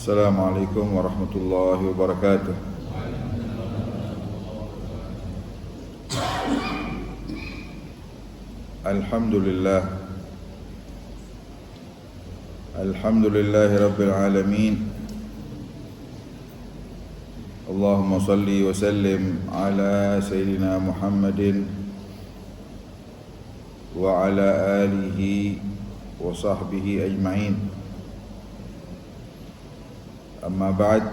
Assalamualaikum warahmatullahi wabarakatuh. Alhamdulillah. Alhamdulillahi rabbil alamin. Allahumma salli wa sallim ala sayyidina Muhammadin wa ala alihi wa sahbihi ajma'in. Amma ba'd.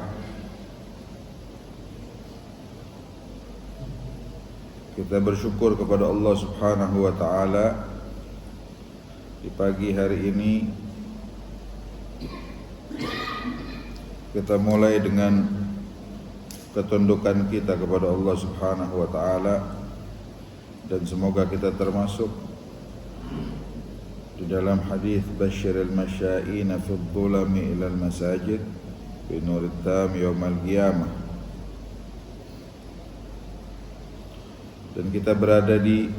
Kita bersyukur kepada Allah Subhanahu wa taala di pagi hari ini kita mulai dengan ketundukan kita kepada Allah Subhanahu wa taala, dan semoga kita termasuk di dalam hadis basyiril masya'ina fi dhulami ila al-masajid bi nurit tam yaumal qiyamah. Dan kita berada di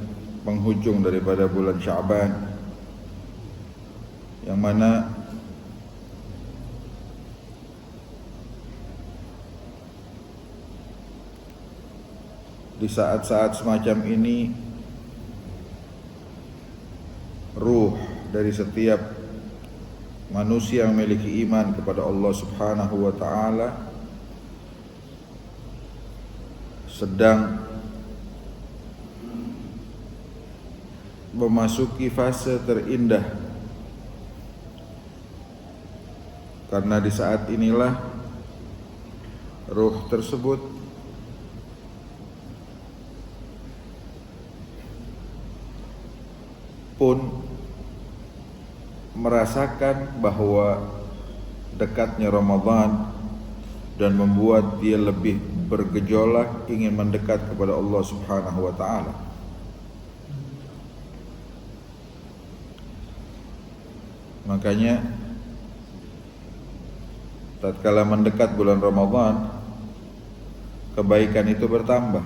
penghujung daripada bulan Sya'ban, yang mana di saat-saat semacam ini ruh dari setiap manusia yang memiliki iman kepada Allah Subhanahu wa taala sedang memasuki fase terindah, karena di saat inilah ruh tersebut pun merasakan bahwa dekatnya Ramadan dan membuat dia lebih bergejolak ingin mendekat kepada Allah Subhanahu wa taala. Makanya tatkala mendekat bulan Ramadan, kebaikan itu bertambah.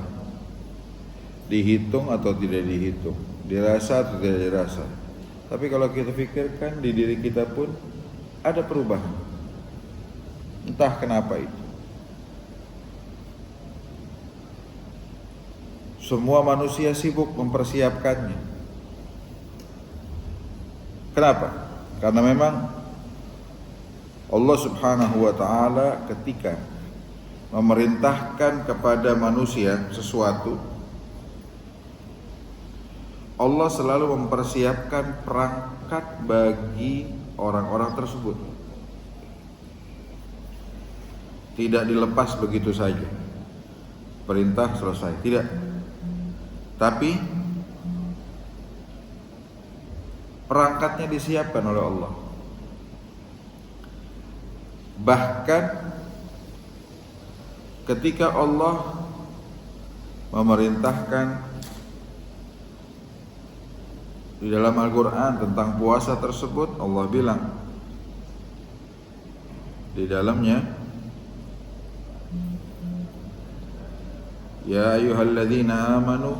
Dihitung atau tidak dihitung, dirasa atau tidak dirasa. Tapi kalau kita pikirkan, di diri kita pun ada perubahan. Entah kenapa itu. Semua manusia sibuk mempersiapkannya. Kenapa? Karena memang Allah Subhanahu wa taala ketika memerintahkan kepada manusia sesuatu, Allah selalu mempersiapkan perangkat bagi orang-orang tersebut. Tidak dilepas begitu saja. Perintah selesai, tidak. Tapi perangkatnya disiapkan oleh Allah. Bahkan ketika Allah memerintahkan di dalam Al-Quran tentang puasa tersebut, Allah bilang di dalamnya, ya ayyuhalladzina amanu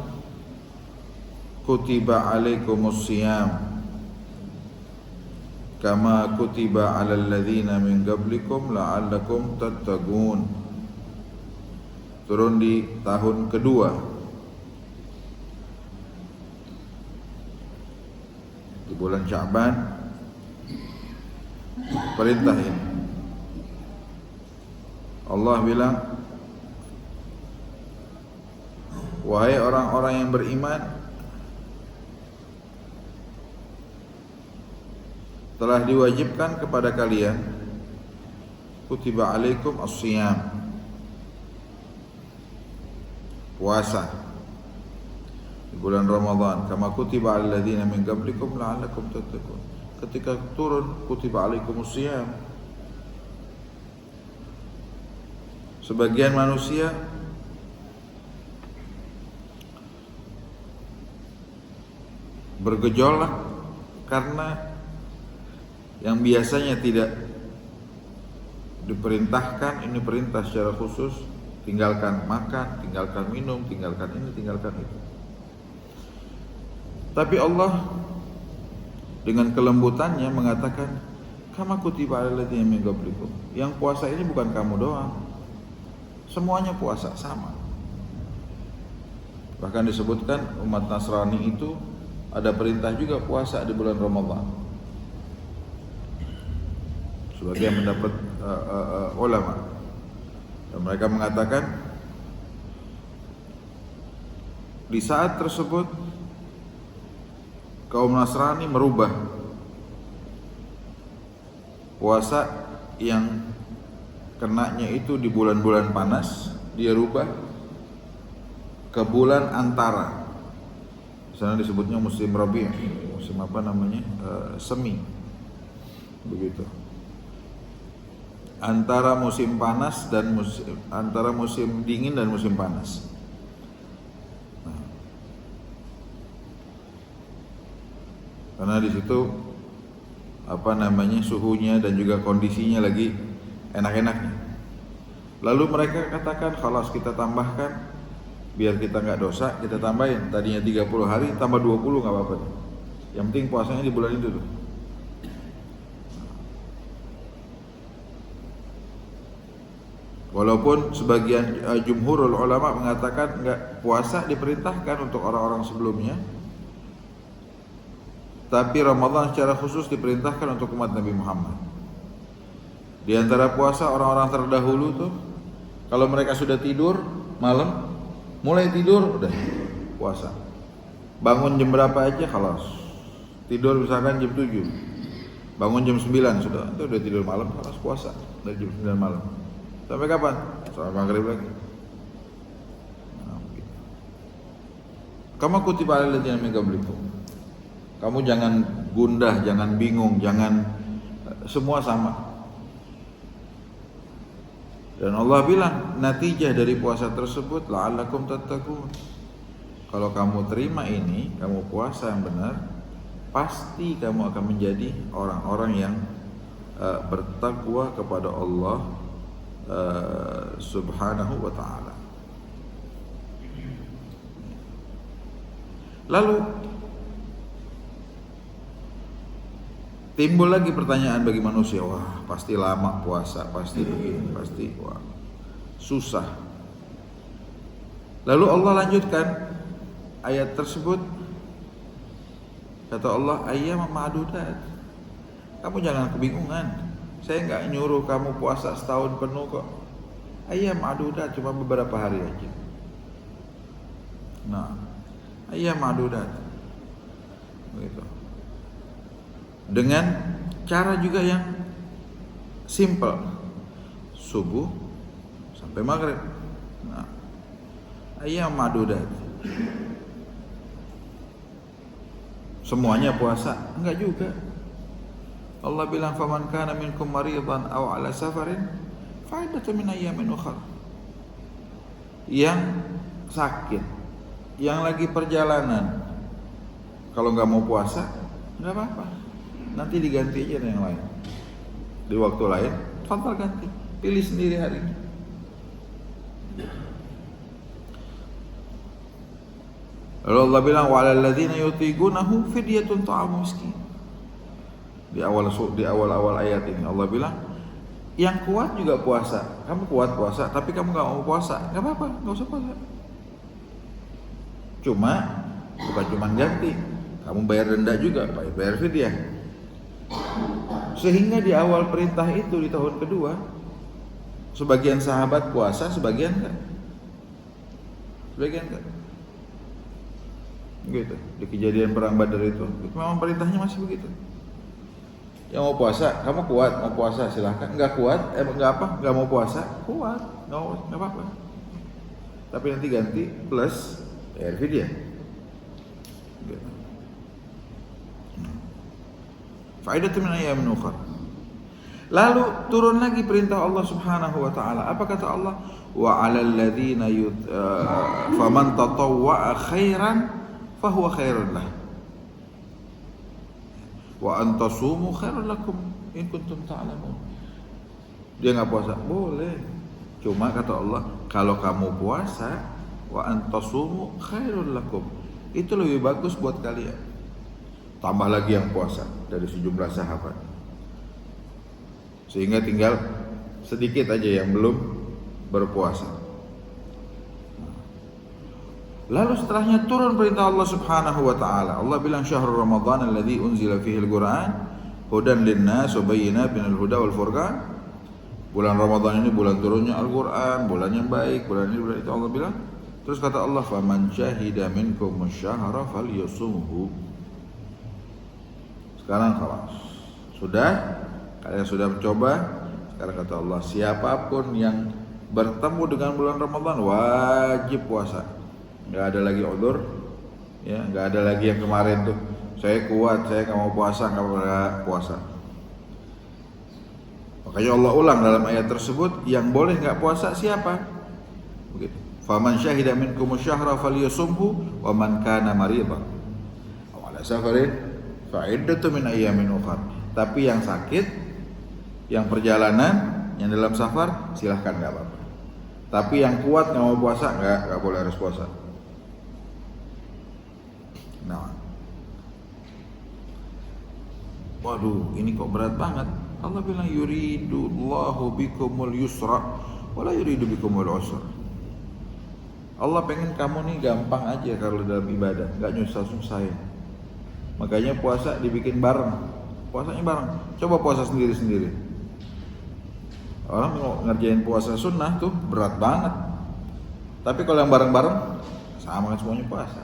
kutiba alaikumus siyam kama kutiba alal ladzina min qablikum la'allakum tattaqun. Turun di tahun kedua di bulan Sya'ban, perintah ini Allah bilang, wahai orang-orang yang beriman, telah diwajibkan kepada kalian kutiba alaikum as-siyam, puasa di bulan Ramadan, kama kutiba alal ladzina min qablikum la'allakum tattaqun. Ketika turun kutiba alaikumus siyam, sebagian manusia bergejolak karena yang biasanya tidak diperintahkan, ini perintah secara khusus, tinggalkan makan, tinggalkan minum, tinggalkan ini, tinggalkan itu. Tapi Allah dengan kelembutannya mengatakan, Kama kutiba 'alal ladzina min qablikum. Yang puasa ini bukan kamu doang. Semuanya puasa sama. Bahkan disebutkan umat Nasrani itu ada perintah juga puasa di bulan Ramadan. Sebagian mendapat ulama, dan mereka mengatakan di saat tersebut kaum Nasrani merubah puasa yang kenanya itu di bulan-bulan panas, dia rubah ke bulan antara. Di sana disebutnya musim Rabi', musim apa namanya? Semi. Begitu. Antara musim panas dan antara musim dingin dan musim panas. Nah, karena di situ apa namanya suhunya dan juga kondisinya lagi enak-enaknya. Lalu mereka katakan, kalau kita tambahkan biar kita nggak dosa, kita tambahin. Tadinya 30 hari tambah 20 nggak apa-apa. Yang penting puasanya di bulan itu tuh. Walaupun sebagian jumhurul ulama mengatakan enggak, puasa diperintahkan untuk orang-orang sebelumnya, tapi Ramadan secara khusus diperintahkan untuk umat Nabi Muhammad. Di antara puasa orang-orang terdahulu tuh, kalau mereka sudah tidur malam, mulai tidur udah puasa. Bangun jam berapa aja khalas. Tidur misalkan jam 7, bangun jam 9 sudah, itu udah tidur malam, khalas puasa dari jam 9 malam. Sampai kapan? Sampai maghrib lagi. Kamu kutiba 'alal ladzina min qablikum. Kamu jangan gundah, jangan bingung, jangan semua sama. Dan Allah bilang, natijah dari puasa tersebut la'allakum tattaqun. Kalau kamu terima ini, kamu puasa yang benar, pasti kamu akan menjadi orang-orang yang bertakwa kepada Allah subhanahu wa ta'ala. Lalu timbul lagi pertanyaan bagi manusia, wah pasti lama puasa, pasti begini, pasti wah susah. Lalu Allah lanjutkan ayat tersebut, kata Allah, ayyam ma'dudat. Kamu jangan kebingungan. Saya enggak nyuruh kamu puasa setahun penuh kok. Ayyam ma'dudat, cuma beberapa hari aja. Nah, ayyam ma'dudat. Begitu. Dengan cara juga yang simple. Subuh sampai maghrib. Nah, ayyam ma'dudat. Semuanya puasa? Enggak juga. Allah bilang, faman kana minkum maridan aw ala safarin fa'iddatun min ayyamin ukhra. Yang sakit, yang lagi perjalanan, kalau nggak mau puasa nggak apa-apa, nanti diganti aja dengan yang lain. Di waktu lain, fadhal ganti, pilih sendiri harinya. Lalu Allah bilang, wa 'alal ladzina yutiqunahu fidyatun ta'amu miskin. Di awal ayat ini Allah bilang, yang kuat juga puasa. Kamu kuat puasa, tapi kamu nggak mau puasa, nggak apa-apa, nggak usah puasa. Bukan cuma ganti, kamu bayar denda juga, bayar fidyah. Sehingga di awal perintah itu di tahun kedua, sebagian sahabat puasa, sebagian enggak. Gitu. Di kejadian perang Badar itu, memang perintahnya masih begitu. Yang mau puasa, kamu kuat, mau puasa silahkan. Enggak kuat, enggak mau puasa, kuat, enggak apa-apa. Tapi nanti ganti plus bayar fidyah. Fa'iddatun min ayyamin ukhra. Lalu turun lagi perintah Allah Subhanahu wa taala. Apa kata Allah? Wa 'alal ladzina faman tatawwa'a khairan fahuwa khairun lah. Wa antasumu khairul lakum in kuntum ta'lamun. Dia enggak puasa, boleh. Cuma kata Allah, kalau kamu puasa, wa antasumu khairul lakum, itu lebih bagus buat kalian. Tambah lagi yang puasa dari sejumlah sahabat. Sehingga tinggal sedikit aja yang belum berpuasa. Lalu setelahnya turun perintah Allah Subhanahu wa taala. Allah bilang syahrul Ramadan alladzi unzila fihi al-Qur'an hudan lin-nas wa bayyinatin minal huda wal furqan. Bulan Ramadan ini bulan turunnya Al-Qur'an, bulan yang baik, bulan ini bulan itu Allah bilang. Terus kata Allah, "Faman syahida minkum asy-syahra falyasumhu." Sekarang khalas. Sudah, kalian sudah mencoba. Sekarang kata Allah, siapapun yang bertemu dengan bulan Ramadan wajib puasa. Nggak ada lagi udzur, ya, nggak ada lagi yang kemarin tuh saya kuat, saya nggak mau puasa, nggak mau puasa. Makanya Allah ulang dalam ayat tersebut, yang boleh nggak puasa siapa? Begitu. Faman syahida minkum asy-syahra falyasumhu wa man kana maridan aw ala safarin fa iddatu min ayyamin ukhra. Tapi yang sakit, yang perjalanan, yang dalam safar silahkan nggak apa-apa. Tapi yang kuat nggak mau puasa nggak boleh harus puasa. Nah, waduh, ini kok berat banget. Allah bilang yuridullahu bikumul yusra wala yuridu bikumul usra. Allah pengen kamu nih gampang aja kalau dalam ibadah, nggak nyusah-susah ya. Makanya puasa dibikin bareng, puasanya bareng. Coba puasa sendiri-sendiri. Orang mau ngerjain puasa sunnah tuh berat banget. Tapi kalau yang bareng-bareng sama kan semuanya puasa.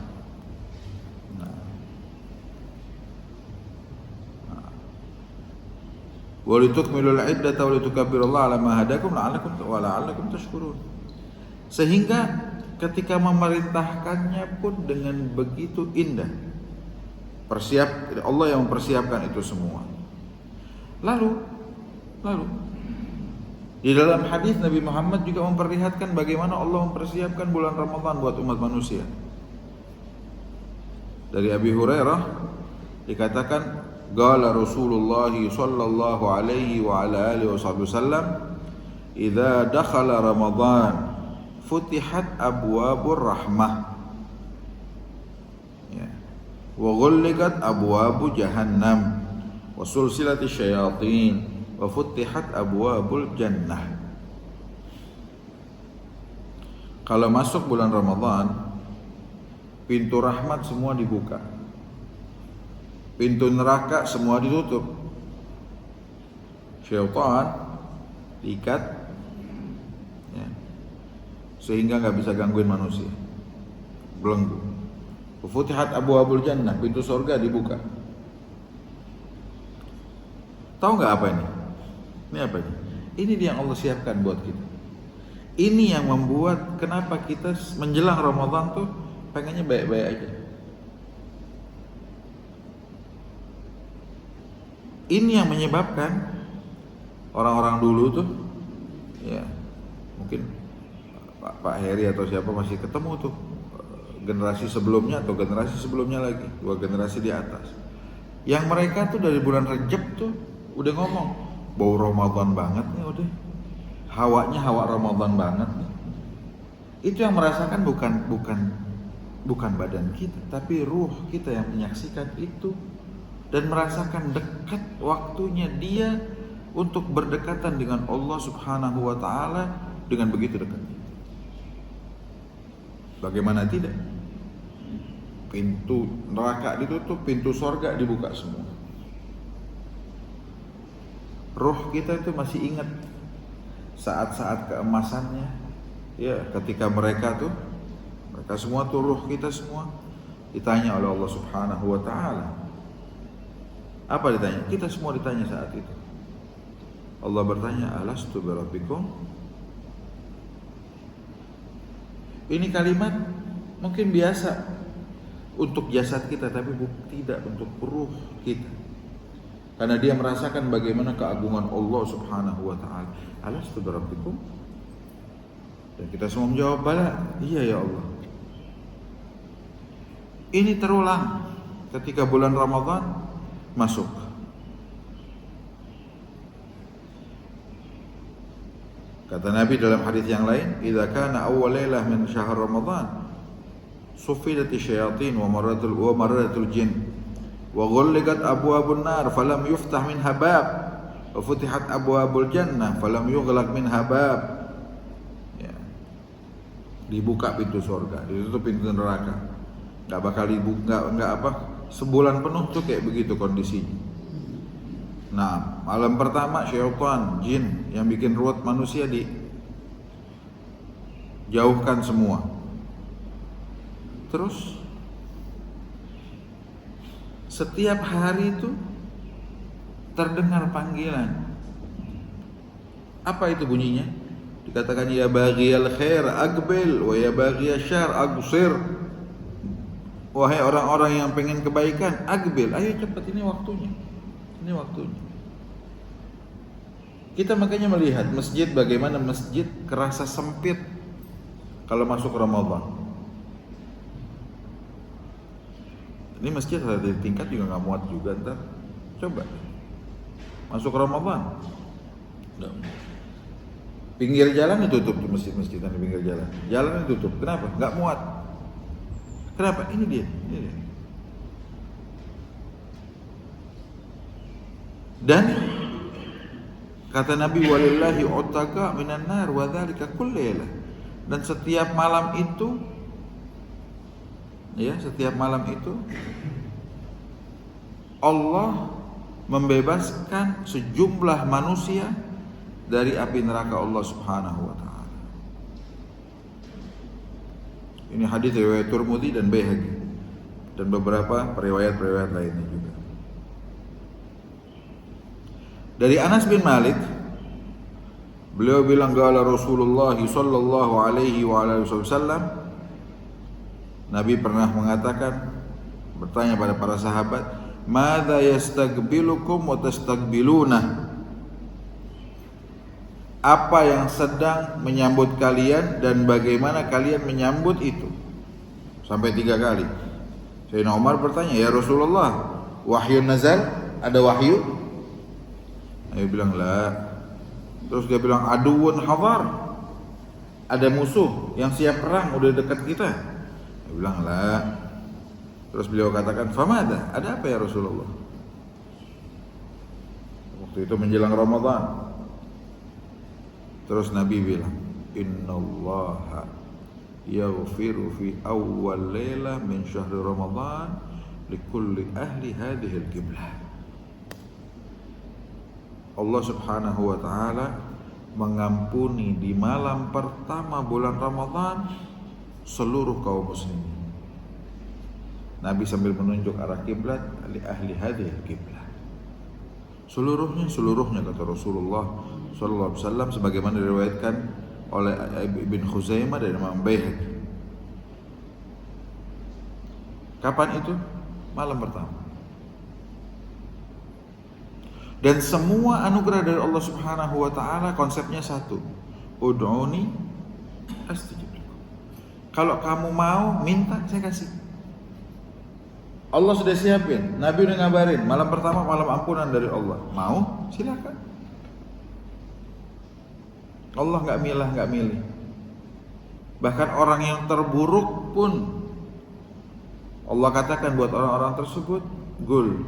Walitukmilul iddata walitukabbirullaha ala ma hadakum la'allakum tashkurun. Sehingga ketika memerintahkannya pun dengan begitu indah. Allah yang mempersiapkan itu semua. Lalu di dalam hadis Nabi Muhammad juga memperlihatkan bagaimana Allah mempersiapkan bulan Ramadan buat umat manusia. Dari Abi Hurairah dikatakan qala Rasulullah sallallahu alaihi wa ala alihi wasallam idza dakhala Ramadan futihat abwabur rahmah ya wa ghulliqat abwabu jahannam wa sulsilatisy syayatin wa futihat abwabul jannah. Kalau masuk bulan Ramadan, pintu rahmat semua dibuka, pintu neraka semua ditutup, syaitan diikat ya, sehingga nggak bisa gangguin manusia, belenggu. Futihat abwabul jannah, pintu surga dibuka. Tahu nggak apa ini? Ini apa ini? Ini dia yang Allah siapkan buat kita. Ini yang membuat kenapa kita menjelang Ramadan tuh pengennya baik-baik aja. Ini yang menyebabkan orang-orang dulu tuh, ya mungkin Pak Heri atau siapa masih ketemu tuh generasi sebelumnya atau generasi sebelumnya lagi, 2 generasi di atas. Yang mereka tuh dari bulan Rejab tuh udah ngomong, bau Ramadan banget nih udah. Hawanya hawa Ramadan banget nih. Itu yang merasakan bukan badan kita, tapi ruh kita yang menyaksikan itu. Dan merasakan dekat waktunya dia untuk berdekatan dengan Allah Subhanahu wa taala dengan begitu dekatnya. Bagaimana tidak? Pintu neraka ditutup, pintu surga dibuka semua. Ruh kita itu masih ingat saat-saat keemasannya. Ya, ketika mereka semua tuh ruh kita semua ditanya oleh Allah Subhanahu wa taala. Apa ditanya? Kita semua ditanya saat itu. Allah bertanya, alastu birabbikum? Ini kalimat mungkin biasa untuk jasad kita, tapi tidak untuk ruh kita. Karena dia merasakan bagaimana keagungan Allah Subhanahu wa taala. Alastu birabbikum? Dan kita semua menjawab, bala, iya ya Allah. Ini terulang ketika bulan Ramadan masuk. Kata Nabi dalam hadis yang lain, "Idza kana awwal lailah min syahr Ramadan, sufidati syayatin wa maradatul jin wa ghulliqat abwabun nar falam yuftah minha bab wa futihat abwabul jannah falam yughlaq minha bab. Ya. Dibuka pintu surga, ditutup pintu neraka. Enggak bakal dibuka, enggak apa? Sebulan penuh tuh kayak begitu kondisinya. Nah, malam pertama syaitan, jin yang bikin ruwet manusia dijauhkan semua. Terus setiap hari itu terdengar panggilan. Apa itu bunyinya? Dikatakan ya baghiyal khair aqbil wa ya baghiyal syarr aqsir. Wahai orang-orang yang pengen kebaikan, aqbil, ayo cepat, ini waktunya. Ini waktunya. Kita makanya melihat masjid, bagaimana masjid kerasa sempit kalau masuk Ramadan. Ini masjid ada di tingkat juga nggak muat juga ntar. Coba masuk Ramadan, pinggir jalan ditutup tuh, masjid-masjid di pinggir jalan. Jalan ditutup. Kenapa? Nggak muat. Kenapa? Ini dia. Dan kata Nabi walillahi utaka minan nar wa dzalika kullailah. Dan setiap malam itu, ya, setiap malam itu Allah membebaskan sejumlah manusia dari api neraka Allah Subhanahu wa taala. Ini hadis riwayat Tirmidzi dan Baihaqi dan beberapa riwayat-riwayat lainnya juga. Dari Anas bin Malik, beliau bilang qala Rasulullah sallallahu alaihi wa alihi wasallam, Nabi pernah mengatakan, bertanya pada para sahabat, "Madza yastaqbilukum wa tastaqbiluna?" Apa yang sedang menyambut kalian dan bagaimana kalian menyambut itu? Sampai 3 kali. Sayyidina Umar bertanya, "Ya Rasulullah, wahyu nazal? Ada wahyu?" Nabi bilang, "La." Terus dia bilang, "Aduun hadar." Ada musuh yang siap perang, udah dekat kita. Dia bilang, "La." Terus beliau katakan, "Famada?" Ada apa ya Rasulullah? Waktu itu menjelang Ramadan. Terus Nabi bilang, "Innallaha yaghfiru fi awwal lailah min syahri Ramadan likulli ahli hadhil qiblah." Allah Subhanahu wa taala mengampuni di malam pertama bulan Ramadan seluruh kaum muslimin. Nabi sambil menunjuk arah kiblat, li ahli hadhil qiblah. Seluruhnya kata Rasulullah sallallahu alaihi wasallam, sebagaimana diriwayatkan oleh Ibn Khuzaimah dan Imam Baihaqi. Kapan itu? Malam pertama. Dan semua anugerah dari Allah Subhanahu wa taala konsepnya satu. Ud'uni astajib lakum. Kalau kamu mau minta, saya kasih. Allah sudah siapin, Nabi udah ngabarin, malam pertama malam ampunan dari Allah. Mau? Silakan. Allah nggak milih. Bahkan orang yang terburuk pun Allah katakan buat orang-orang tersebut, "Qul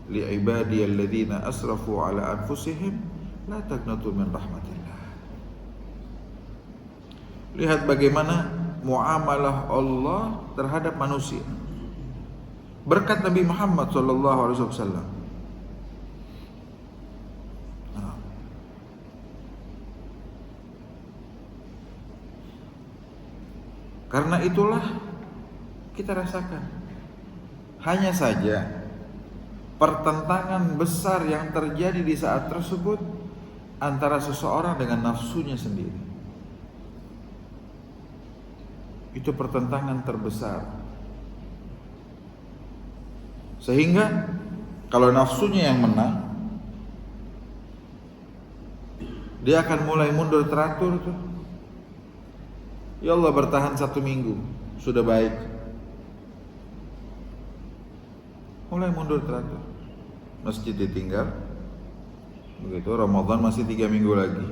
li ibadiyalladzina asrafu ala anfusihim la taqnatu min rahmatillah." Lihat bagaimana muamalah Allah terhadap manusia. Berkat Nabi Muhammad sallallahu alaihi wasallam. Karena itulah kita rasakan. Hanya saja pertentangan besar yang terjadi di saat tersebut antara seseorang dengan nafsunya sendiri. Itu pertentangan terbesar. Sehingga kalau nafsunya yang menang, dia akan mulai mundur teratur tuh. Ya Allah, bertahan 1 minggu sudah baik. Mulai mundur teratur. Masjid ditinggal. Begitu Ramadan masih 3 minggu lagi.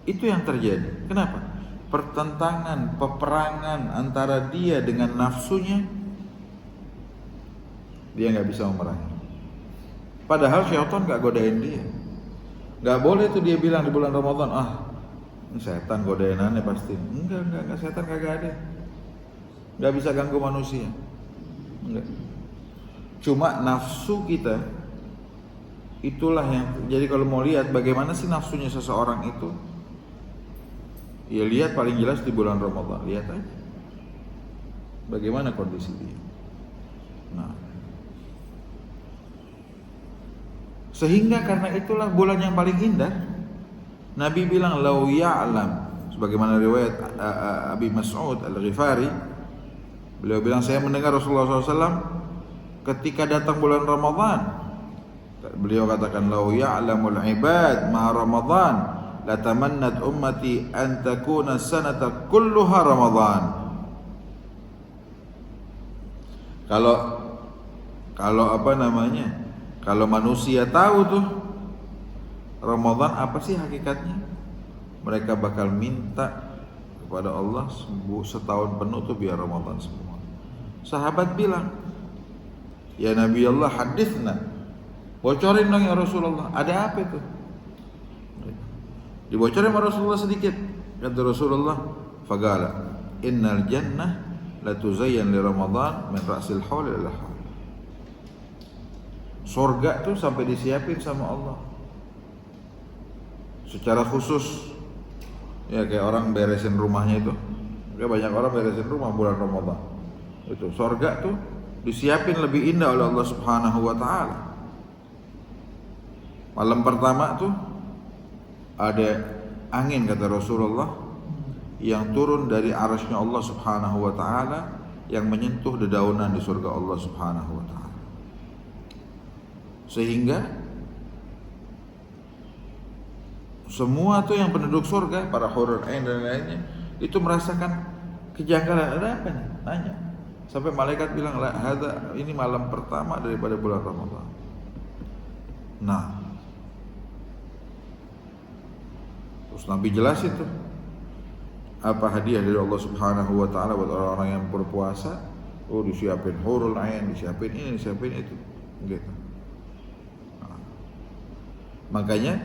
Itu yang terjadi. Kenapa? Pertentangan, peperangan antara dia dengan nafsunya, dia nggak bisa memerangi. Padahal syaitan gak godain dia. Gak boleh tuh dia bilang di bulan Ramadan, ini setan godainannya pasti. Enggak, setan kagak ada. Gak bisa ganggu manusia. Enggak. Cuma nafsu kita, itulah yang, jadi kalau mau lihat bagaimana sih nafsunya seseorang itu, ya lihat paling jelas di bulan Ramadan. Lihat aja bagaimana kondisi dia. Nah, sehingga karena itulah bulan yang paling indah. Nabi bilang, lau ya'lam, sebagaimana riwayat Abi Mas'ud Al-Ghifari, beliau bilang, saya mendengar Rasulullah SAW ketika datang bulan Ramadan, beliau katakan, lau ya'lamul ibad ma Ramadan latamannat ummati an takuna sanata kulluha Ramadan. Kalau apa namanya, kalau manusia tahu tuh Ramadan apa sih hakikatnya, mereka bakal minta kepada Allah setahun penuh tuh biar Ramadan semua. Sahabat bilang, ya Nabi Allah, hadithna, bocorin dong ya Rasulullah, ada apa itu? Dibocorin sama Rasulullah sedikit. Kata Rasulullah, fagala innal jannah la tuzayyan li Ramadan min ra'sil haul ila haul. Surga tuh sampai disiapin sama Allah secara khusus. Ya kayak orang beresin rumahnya itu. Kayak banyak orang beresin rumah bulan Ramadan. Itu surga tuh disiapin lebih indah oleh Allah Subhanahu wa taala. Malam pertama tuh ada angin, kata Rasulullah, yang turun dari arasy-Nya Allah Subhanahu wa taala yang menyentuh dedaunan di surga Allah Subhanahu wa taala. Sehingga semua tuh yang penduduk surga, para hurul ain dan lainnya, itu merasakan kejanggalan. Ada apa nih? Nanya. Sampai malaikat bilang, la hadza, ini malam pertama daripada bulan Ramadan. Nah, terus Nabi jelasin tuh apa hadiah dari Allah Subhanahu wa taala buat orang-orang yang berpuasa. Oh, disiapin hurul ain, disiapin ini, disiapin itu, gitu. Makanya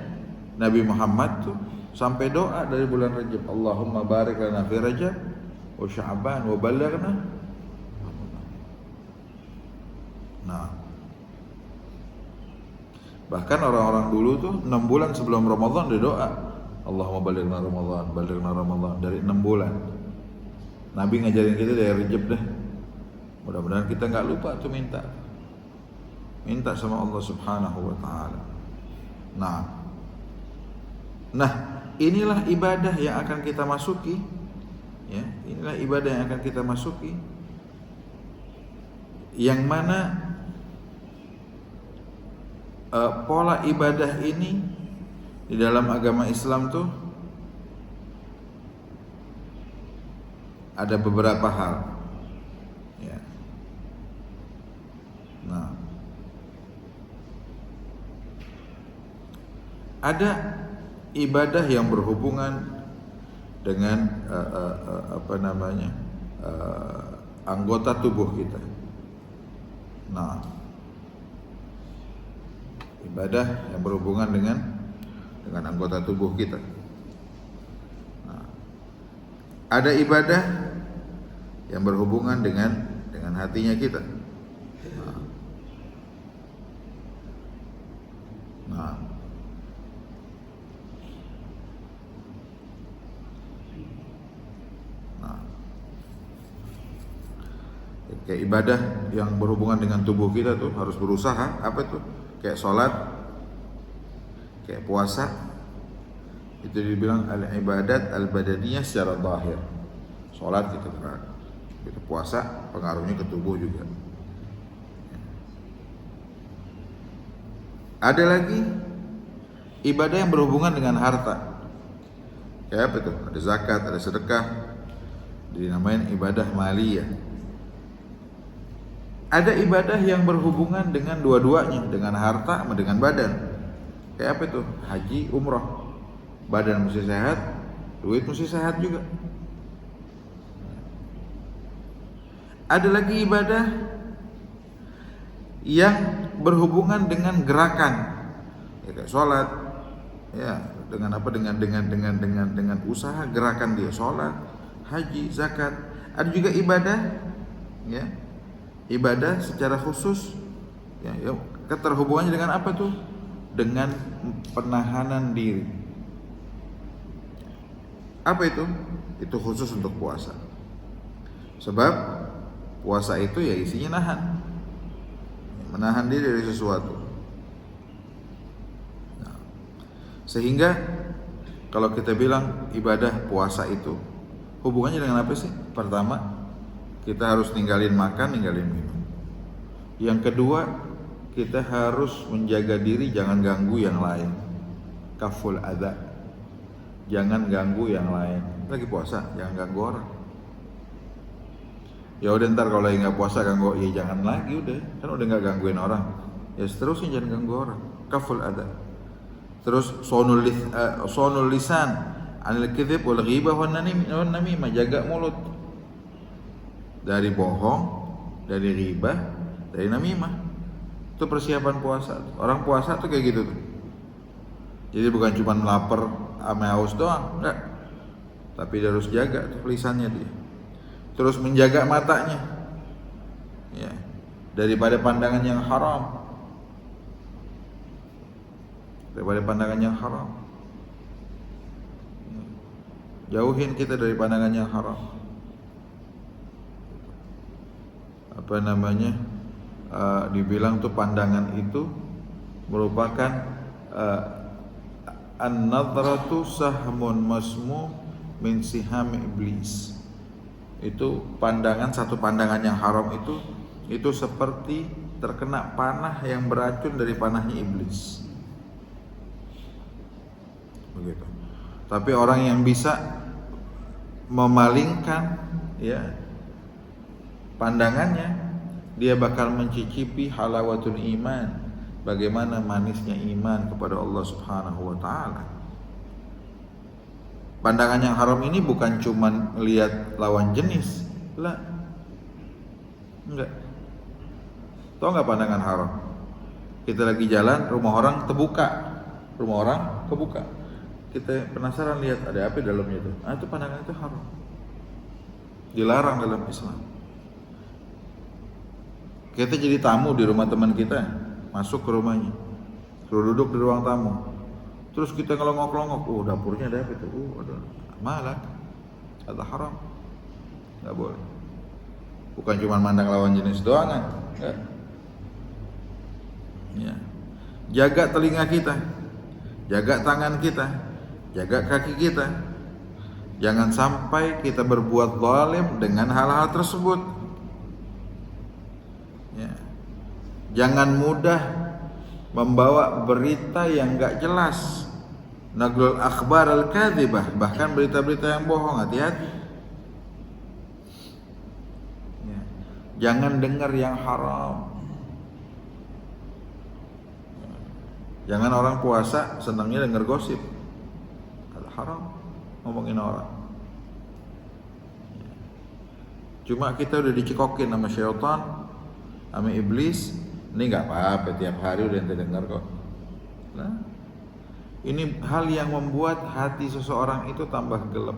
Nabi Muhammad tuh sampai doa dari bulan Rajab, Allahumma barik lana fi Rajab wa Sya'ban wa ballaghna. Nah, bahkan orang-orang dulu tuh 6 bulan sebelum Ramadan dia doa, Allahumma balighna Ramadan dari 6 bulan. Nabi ngajarin kita dari Rajab deh. Mudah-mudahan kita enggak lupa tuh minta sama Allah Subhanahu wa taala. Nah, inilah ibadah yang akan kita masuki, ya. Inilah ibadah yang akan kita masuki, yang mana pola ibadah ini di dalam agama Islam tuh ada beberapa hal, ya. Nah, ada ibadah yang berhubungan dengan anggota tubuh kita. Nah, ibadah yang berhubungan dengan anggota tubuh kita. Nah, ada ibadah yang berhubungan dengan hatinya kita. Nah, kayak ibadah yang berhubungan dengan tubuh kita tuh harus berusaha. Apa tuh? Kayak sholat, kayak puasa, itu dibilang al-ibadat al-badaniyah secara zahir. Sholat gitu kan, itu puasa pengaruhnya ke tubuh juga. Ada lagi ibadah yang berhubungan dengan harta. Kayak apa tuh? Ada zakat, ada sedekah, dinamain ibadah maliyah. Ada ibadah yang berhubungan dengan dua-duanya, dengan harta sama dengan badan. Kayak apa itu? Haji, umrah. Badan mesti sehat, duit mesti sehat juga. Ada lagi ibadah yang berhubungan dengan gerakan, ya, kayak sholat, ya dengan apa dengan usaha gerakan dia, sholat, haji, zakat. Ada juga ibadah, ya ibadah secara khusus, ya keterhubungannya dengan apa tuh? Dengan penahanan diri. Apa itu? Itu khusus untuk puasa. Sebab puasa itu ya isinya menahan diri dari sesuatu. Nah, sehingga kalau kita bilang ibadah puasa itu hubungannya dengan apa sih? Pertama, kita harus ninggalin makan, ninggalin minum. Yang kedua, kita harus menjaga diri jangan ganggu yang lain. Kaful adza. Jangan ganggu yang lain. Lagi puasa, jangan ganggu orang. Ya udah ntar kalau lagi nggak puasa ganggu, ya jangan lagi udah. Kan udah nggak gangguin orang. Ya seterusnya jangan ganggu orang. Kaful adza. Terus sonul lisan, anil kadzib wal ghibah wan namimah, jaga mulut dari bohong, dari ghibah, dari namimah. Itu persiapan puasa. Orang puasa tuh kayak gitu tuh. Jadi bukan cuma lapar sama haus doang, enggak. Tapi dia harus jaga tuh lisannya dia. Terus menjaga matanya, ya, daripada pandangan yang haram. Daripada pandangan yang haram. Jauhin kita dari pandangan yang haram. Apa namanya? Dibilang tuh pandangan itu merupakan an-nadratu sahmun masmu min siham iblis. Itu pandangan, satu pandangan yang haram itu seperti terkena panah yang beracun dari panahnya iblis. Begitu. Tapi orang yang bisa memalingkan, ya, pandangannya, dia bakal mencicipi halawatul iman, bagaimana manisnya iman kepada Allah Subhanahu wa taala. Pandangan yang haram ini bukan cuma lihat lawan jenis, lah. Enggak. Tahu enggak pandangan haram? Kita lagi jalan, rumah orang kebuka. Kita penasaran lihat ada apa di dalamnya itu. Itu pandangan itu haram. Dilarang dalam Islam. Kita jadi tamu di rumah teman kita, masuk ke rumahnya, suruh duduk di ruang tamu. Terus kita ngelongok-longok, dapurnya ada apa itu? Ada malak, ada haram, nggak boleh. Bukan cuma mandang lawan jenis doang kan? Ya. Jaga telinga kita, jaga tangan kita, jaga kaki kita. Jangan sampai kita berbuat zalim dengan hal-hal tersebut. Ya. Jangan mudah membawa berita yang gak jelas, naglul akhbar al-kadzibah, bahkan berita-berita yang bohong. Hati-hati. Ya. Jangan dengar yang haram. Jangan orang puasa senangnya dengar gosip, haram ngomongin orang. Cuma kita udah dicekokin sama syaitan, sama iblis. Ini nggak apa-apa, tiap hari udah ente dengar kok. Nah, ini hal yang membuat hati seseorang itu tambah gelap.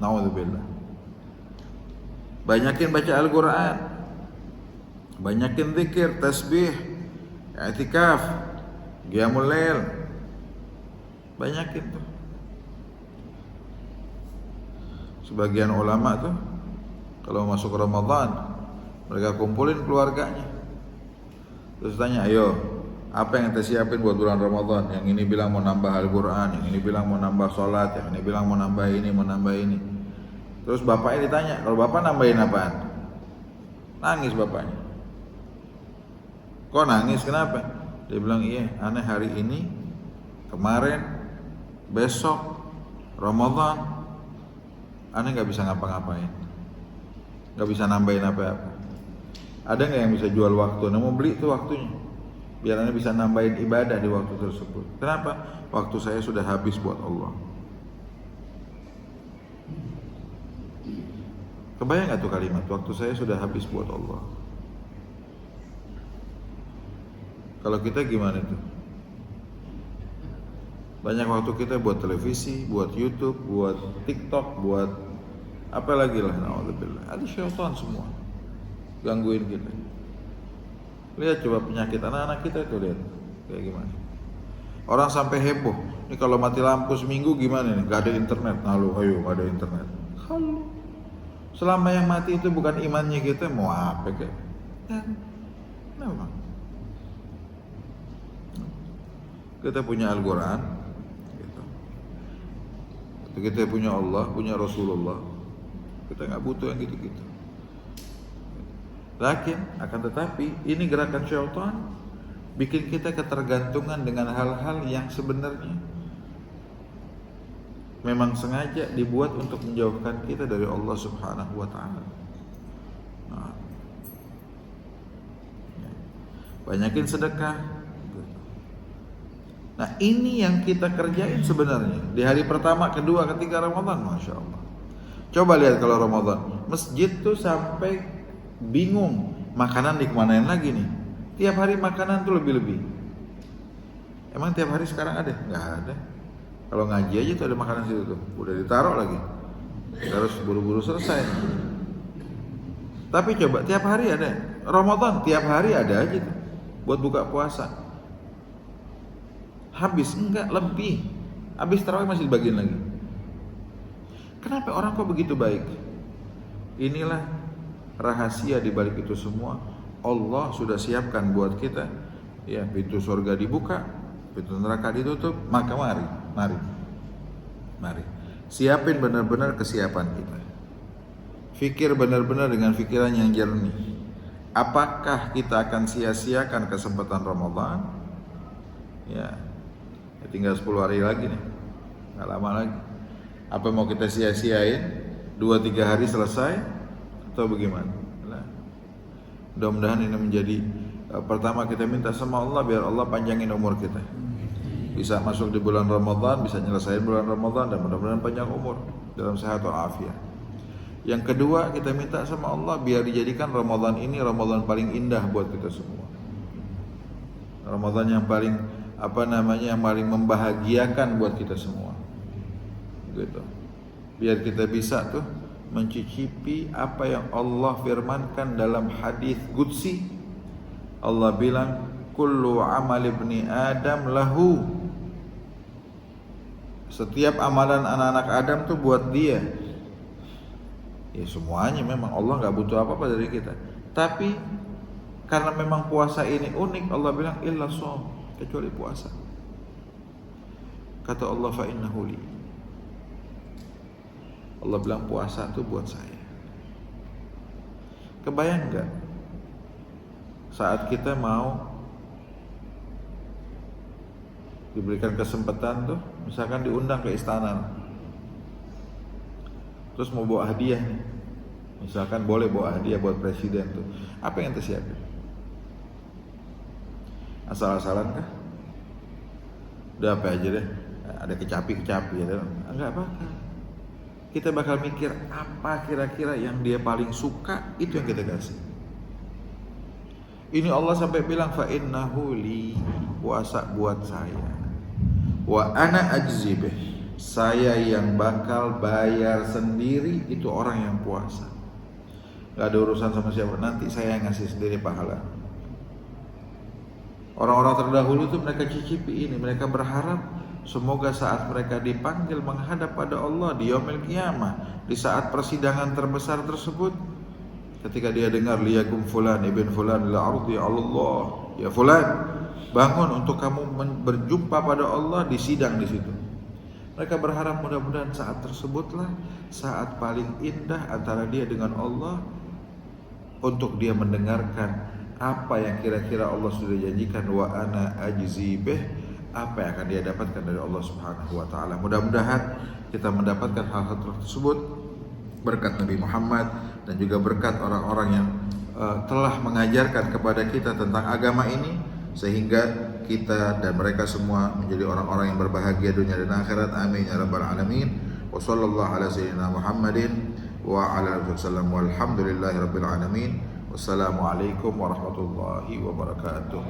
Naudzubillah. Banyakin baca Al-Quran, banyakin zikir, tasbih, i'tikaf, qiyamul lail, banyakin tuh. Sebagian ulama tuh kalau masuk Ramadan mereka kumpulin keluarganya, terus tanya, ayo apa yang kita siapin buat bulan Ramadan? Yang ini bilang mau nambah Al-Quran, yang ini bilang mau nambah sholat, yang ini bilang mau nambah ini, mau nambah ini. Terus bapaknya ditanya, kalau bapak nambahin apaan? Nangis bapaknya. Kok nangis, kenapa? Dia bilang, iya, aneh hari ini, kemarin, besok, Ramadan, aneh gak bisa ngapa-ngapain, gak bisa nambahin apa-apa. Ada gak yang bisa jual waktu? Nah, mau beli itu waktunya, biar aneh bisa nambahin ibadah di waktu tersebut. Kenapa? Waktu saya sudah habis buat Allah. Kebayang gak tuh kalimat, waktu saya sudah habis buat Allah? Kalau kita gimana tuh? Banyak waktu kita buat televisi, buat YouTube, buat TikTok, buat apa lagi lah, naudzubillah. Ada syaitan semua gangguin kita. Lihat coba penyakit anak-anak kita itu, lihat kayak gimana. Orang sampai heboh. Ini kalau mati lampu seminggu gimana nih? Gak ada internet. Nah lu, ayo gak ada internet. Halo. Selama yang mati itu bukan imannya kita, mau apa kayak? Ya, memang. Kita punya Al-Quran, gitu. Kita punya Allah, punya Rasulullah. Kita nggak butuh yang gitu-gitu. Lakin akan tetapi ini gerakan syaitan bikin kita ketergantungan dengan hal-hal yang sebenarnya memang sengaja dibuat untuk menjauhkan kita dari Allah Subhanahu wa taala. Nah, banyakin sedekah. Nah, ini yang kita kerjain sebenarnya di hari pertama, kedua, ketiga Ramadan, Masya Allah. Coba lihat kalau Ramadan, masjid tuh sampai bingung makanan dikemanain lagi nih. Tiap hari makanan tuh lebih-lebih. Emang tiap hari sekarang ada? Nggak ada. Kalau ngaji aja tuh ada makanan situ tuh, udah ditaruh lagi. Harus buru-buru selesai. Tapi coba tiap hari ada. Ramadan tiap hari ada aja tuh buat buka puasa. Habis enggak, lebih. Habis tarawih masih dibagiin lagi. Kenapa orang kok begitu baik? Inilah rahasia di balik itu semua. Allah sudah siapkan buat kita, ya, pintu surga dibuka, pintu neraka ditutup. Maka mari siapin benar-benar kesiapan kita. Fikir benar-benar dengan pikiran yang jernih. Apakah kita akan sia-siakan kesempatan Ramadan? Ya, tinggal 10 hari lagi nih, nggak lama lagi. Apa mau kita sia-siain? 2-3 hari selesai atau bagaimana? Nah, mudah-mudahan ini menjadi pertama kita minta sama Allah biar Allah panjangin umur kita. Bisa masuk di bulan Ramadan, bisa nyelesain bulan Ramadan, dan mudah-mudahan panjang umur dalam sehat walafiat. Yang kedua, kita minta sama Allah biar dijadikan Ramadan ini Ramadan paling indah buat kita semua. Ramadan yang paling yang paling membahagiakan buat kita semua. Gitu. Biar kita bisa tuh mencicipi apa yang Allah firmankan dalam hadis qudsi. Allah bilang, kullu amal ibni Adam lahu. Setiap amalan anak-anak Adam tuh buat dia. Ya semuanya memang Allah nggak butuh apa-apa dari kita. Tapi karena memang puasa ini unik, Allah bilang illa shaum, kecuali puasa. Kata Allah, fa innahu li. Allah bilang puasa itu buat saya. Kebayang nggak saat kita mau diberikan kesempatan tuh, misalkan diundang ke istana, terus mau bawa hadiah nih, misalkan boleh bawa hadiah buat presiden tuh, apa yang tersiapin? Asal-asalan kah? Udah apa aja deh, ada kecapi-kecapi ya, enggak bakal. Kita bakal mikir apa kira-kira yang dia paling suka, itu yang kita kasih. Ini Allah sampai bilang fa innahu li, puasa buat saya. Wa ana ajzi bih, saya yang bakal bayar sendiri itu orang yang puasa. Gak ada urusan sama siapa, nanti saya yang ngasih sendiri pahala. Orang-orang terdahulu itu mereka cicipi ini, mereka berharap semoga saat mereka dipanggil menghadap pada Allah di yaumil qiyamah, di saat persidangan terbesar tersebut, ketika dia dengar liyakum fulan ibn fulan la ardi Allah, ya fulan, bangun untuk kamu berjumpa pada Allah di sidang di situ. Mereka berharap mudah-mudahan saat tersebutlah saat paling indah antara dia dengan Allah, untuk dia mendengarkan apa yang kira-kira Allah sudah janjikan, wa ana ajzi bih, apa yang akan dia dapatkan dari Allah Subhanahu wa taala. Mudah-mudahan kita mendapatkan hal-hal tersebut berkat Nabi Muhammad dan juga berkat orang-orang yang telah mengajarkan kepada kita tentang agama ini, sehingga kita dan mereka semua menjadi orang-orang yang berbahagia dunia dan akhirat. Amin ya rabbal alamin. Wa sallallahu ala sayyidina Muhammadin wa ala alihi wasallam walhamdulillahi rabbil alamin. Wassalamualaikum warahmatullahi wabarakatuh.